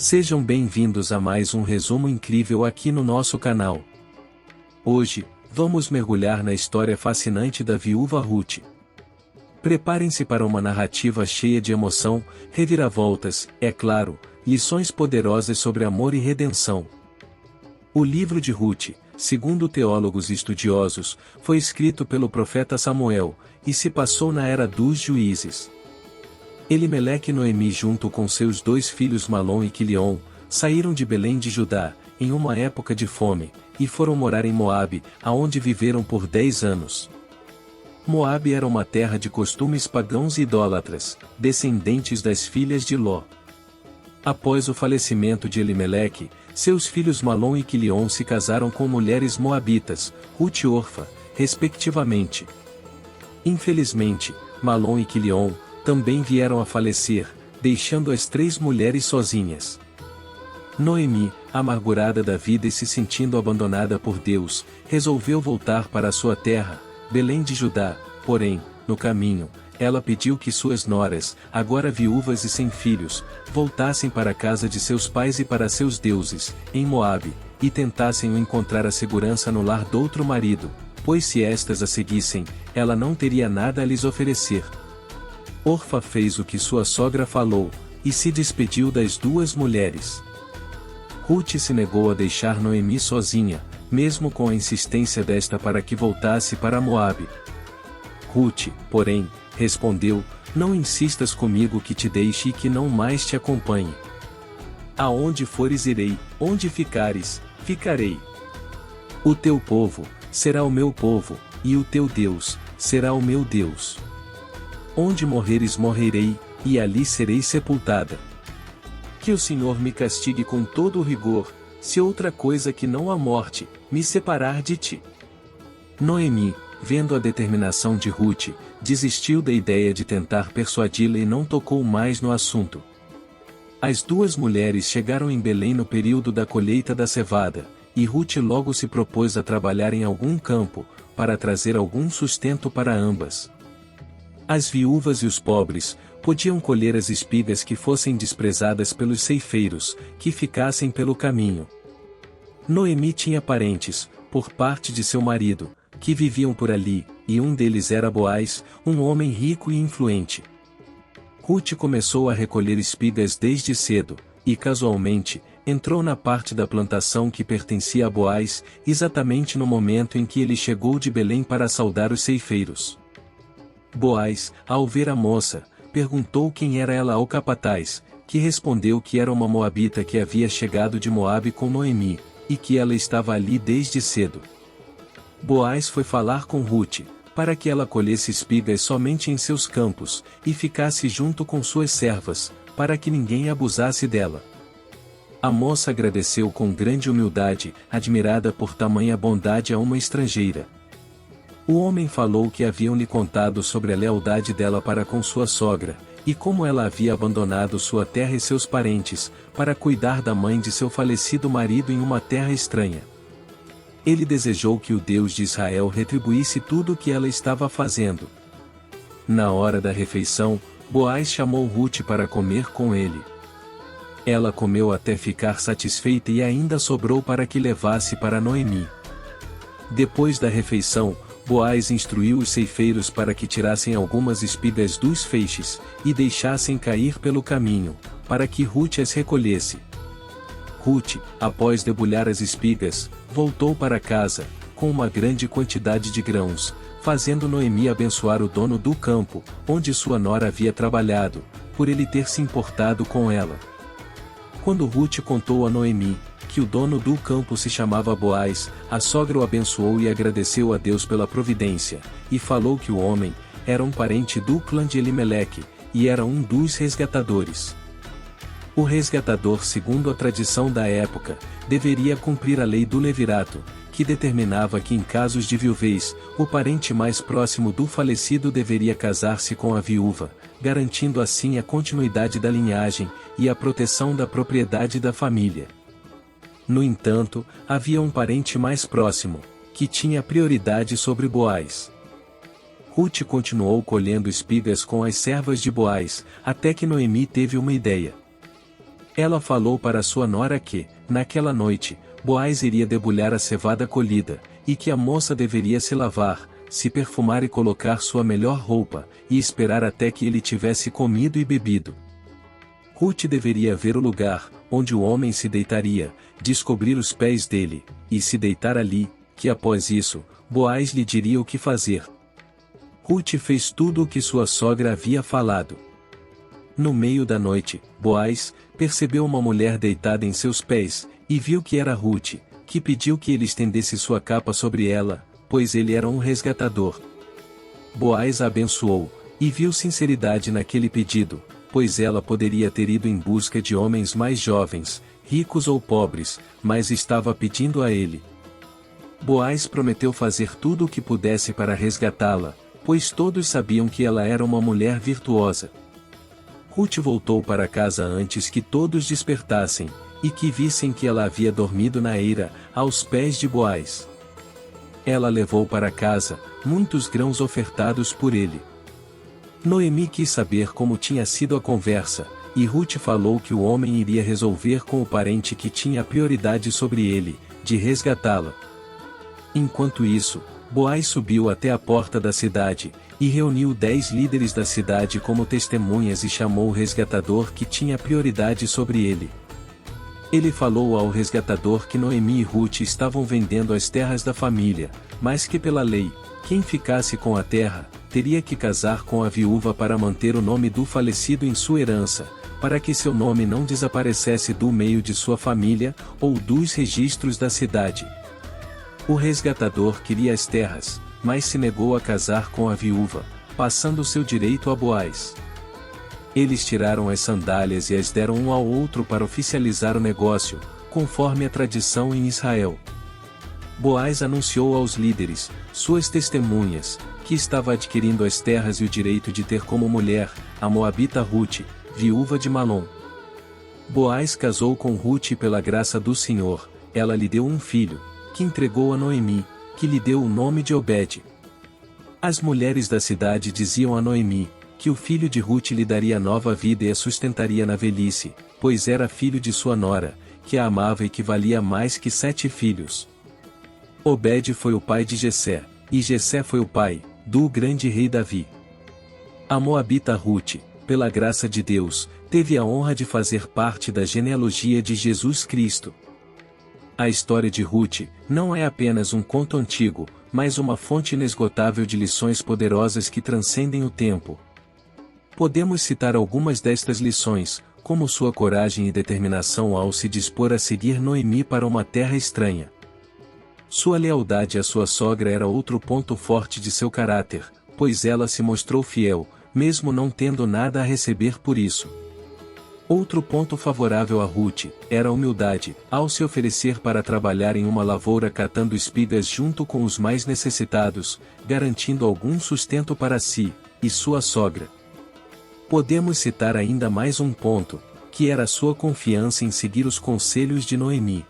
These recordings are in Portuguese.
Sejam bem-vindos a mais um resumo incrível aqui no nosso canal. Hoje, vamos mergulhar na história fascinante da viúva Ruth. Preparem-se para uma narrativa cheia de emoção, reviravoltas, é claro, lições poderosas sobre amor e redenção. O livro de Ruth, segundo teólogos estudiosos, foi escrito pelo profeta Samuel, e se passou na era dos juízes. Elimeleque e Noemi junto com seus dois filhos Malom e Quilion, saíram de Belém de Judá, em uma época de fome, e foram morar em Moabe, aonde viveram por 10 anos. Moabe era uma terra de costumes pagãos e idólatras, descendentes das filhas de Ló. Após o falecimento de Elimeleque, seus filhos Malom e Quilion se casaram com mulheres moabitas, Ruth e Orfa, respectivamente. Infelizmente, Malom e Quilion também vieram a falecer, deixando as 3 mulheres sozinhas. Noemi, amargurada da vida e se sentindo abandonada por Deus, resolveu voltar para sua terra, Belém de Judá, porém, no caminho, ela pediu que suas noras, agora viúvas e sem filhos, voltassem para a casa de seus pais e para seus deuses, em Moabe, e tentassem encontrar a segurança no lar doutro marido, pois se estas a seguissem, ela não teria nada a lhes oferecer. Orfa fez o que sua sogra falou, e se despediu das 2 mulheres. Ruth se negou a deixar Noemi sozinha, mesmo com a insistência desta para que voltasse para Moabe. Ruth, porém, respondeu: "Não insistas comigo que te deixe e que não mais te acompanhe. Aonde fores irei, onde ficares, ficarei. O teu povo será o meu povo, e o teu Deus será o meu Deus. Onde morreres morrerei, e ali serei sepultada. Que o Senhor me castigue com todo o rigor, se outra coisa que não a morte, me separar de ti." Noemi, vendo a determinação de Ruth, desistiu da ideia de tentar persuadi-la e não tocou mais no assunto. As 2 mulheres chegaram em Belém no período da colheita da cevada, e Ruth logo se propôs a trabalhar em algum campo, para trazer algum sustento para ambas. As viúvas e os pobres podiam colher as espigas que fossem desprezadas pelos ceifeiros, que ficassem pelo caminho. Noemi tinha parentes, por parte de seu marido, que viviam por ali, e um deles era Boaz, um homem rico e influente. Ruth começou a recolher espigas desde cedo, e casualmente, entrou na parte da plantação que pertencia a Boaz, exatamente no momento em que ele chegou de Belém para saudar os ceifeiros. Boaz, ao ver a moça, perguntou quem era ela ao capataz, que respondeu que era uma moabita que havia chegado de Moabe com Noemi, e que ela estava ali desde cedo. Boaz foi falar com Ruth, para que ela colhesse espigas somente em seus campos, e ficasse junto com suas servas, para que ninguém abusasse dela. A moça agradeceu com grande humildade, admirada por tamanha bondade a uma estrangeira. O homem falou que haviam lhe contado sobre a lealdade dela para com sua sogra, e como ela havia abandonado sua terra e seus parentes, para cuidar da mãe de seu falecido marido em uma terra estranha. Ele desejou que o Deus de Israel retribuísse tudo o que ela estava fazendo. Na hora da refeição, Boaz chamou Ruth para comer com ele. Ela comeu até ficar satisfeita e ainda sobrou para que levasse para Noemi. Depois da refeição, Boaz instruiu os ceifeiros para que tirassem algumas espigas dos feixes, e deixassem cair pelo caminho, para que Ruth as recolhesse. Ruth, após debulhar as espigas, voltou para casa, com uma grande quantidade de grãos, fazendo Noemi abençoar o dono do campo, onde sua nora havia trabalhado, por ele ter se importado com ela. Quando Ruth contou a Noemi que o dono do campo se chamava Boaz, a sogra o abençoou e agradeceu a Deus pela providência, e falou que o homem era um parente do clã de Elimeleque, e era um dos resgatadores. O resgatador, segundo a tradição da época, deveria cumprir a lei do levirato, que determinava que em casos de viuvez, o parente mais próximo do falecido deveria casar-se com a viúva, garantindo assim a continuidade da linhagem, e a proteção da propriedade da família. No entanto, havia um parente mais próximo, que tinha prioridade sobre Boaz. Ruth continuou colhendo espigas com as servas de Boaz, até que Noemi teve uma ideia. Ela falou para sua nora que, naquela noite, Boaz iria debulhar a cevada colhida, e que a moça deveria se lavar, se perfumar e colocar sua melhor roupa, e esperar até que ele tivesse comido e bebido. Ruth deveria ver o lugar, onde o homem se deitaria, descobrir os pés dele, e se deitar ali, que após isso, Boaz lhe diria o que fazer. Ruth fez tudo o que sua sogra havia falado. No meio da noite, Boaz percebeu uma mulher deitada em seus pés, e viu que era Ruth, que pediu que ele estendesse sua capa sobre ela, pois ele era um resgatador. Boaz a abençoou, e viu sinceridade naquele pedido, pois ela poderia ter ido em busca de homens mais jovens, ricos ou pobres, mas estava pedindo a ele. Boaz prometeu fazer tudo o que pudesse para resgatá-la, pois todos sabiam que ela era uma mulher virtuosa. Ruth voltou para casa antes que todos despertassem, e que vissem que ela havia dormido na eira, aos pés de Boaz. Ela levou para casa muitos grãos ofertados por ele. Noemi quis saber como tinha sido a conversa, e Ruth falou que o homem iria resolver com o parente que tinha prioridade sobre ele, de resgatá-la. Enquanto isso, Boaz subiu até a porta da cidade, e reuniu 10 líderes da cidade como testemunhas e chamou o resgatador que tinha prioridade sobre ele. Ele falou ao resgatador que Noemi e Ruth estavam vendendo as terras da família, mas que pela lei, quem ficasse com a terra, teria que casar com a viúva para manter o nome do falecido em sua herança, para que seu nome não desaparecesse do meio de sua família, ou dos registros da cidade. O resgatador queria as terras, mas se negou a casar com a viúva, passando seu direito a Boaz. Eles tiraram as sandálias e as deram um ao outro para oficializar o negócio, conforme a tradição em Israel. Boaz anunciou aos líderes, suas testemunhas, que estava adquirindo as terras e o direito de ter como mulher, a moabita Ruth, viúva de Malom. Boaz casou com Ruth e pela graça do Senhor, ela lhe deu um filho, que entregou a Noemi, que lhe deu o nome de Obed. As mulheres da cidade diziam a Noemi, que o filho de Ruth lhe daria nova vida e a sustentaria na velhice, pois era filho de sua nora, que a amava e que valia mais que 7 filhos. Obed foi o pai de Jessé, e Jessé foi o pai do grande rei Davi. A moabita Ruth, pela graça de Deus, teve a honra de fazer parte da genealogia de Jesus Cristo. A história de Ruth não é apenas um conto antigo, mas uma fonte inesgotável de lições poderosas que transcendem o tempo. Podemos citar algumas destas lições, como sua coragem e determinação ao se dispor a seguir Noemi para uma terra estranha. Sua lealdade à sua sogra era outro ponto forte de seu caráter, pois ela se mostrou fiel, mesmo não tendo nada a receber por isso. Outro ponto favorável a Ruth era a humildade, ao se oferecer para trabalhar em uma lavoura catando espigas junto com os mais necessitados, garantindo algum sustento para si e sua sogra. Podemos citar ainda mais um ponto, que era a sua confiança em seguir os conselhos de Noemi.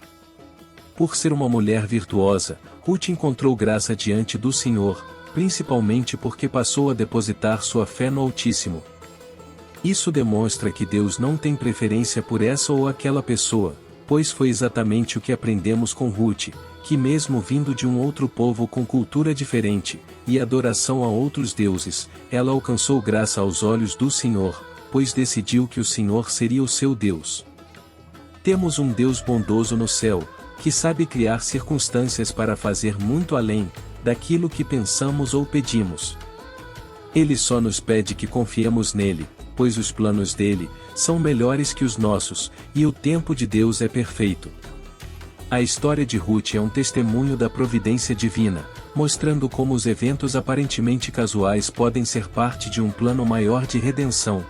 Por ser uma mulher virtuosa, Ruth encontrou graça diante do Senhor, principalmente porque passou a depositar sua fé no Altíssimo. Isso demonstra que Deus não tem preferência por essa ou aquela pessoa, pois foi exatamente o que aprendemos com Ruth, que mesmo vindo de um outro povo com cultura diferente, e adoração a outros deuses, ela alcançou graça aos olhos do Senhor, pois decidiu que o Senhor seria o seu Deus. Temos um Deus bondoso no céu, que sabe criar circunstâncias para fazer muito além daquilo que pensamos ou pedimos. Ele só nos pede que confiemos nele, pois os planos dele são melhores que os nossos, e o tempo de Deus é perfeito. A história de Ruth é um testemunho da providência divina, mostrando como os eventos aparentemente casuais podem ser parte de um plano maior de redenção.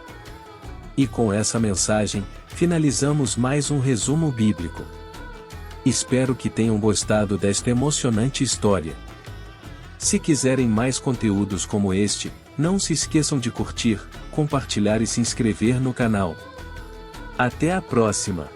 E com essa mensagem, finalizamos mais um resumo bíblico. Espero que tenham gostado desta emocionante história. Se quiserem mais conteúdos como este, não se esqueçam de curtir, compartilhar e se inscrever no canal. Até a próxima!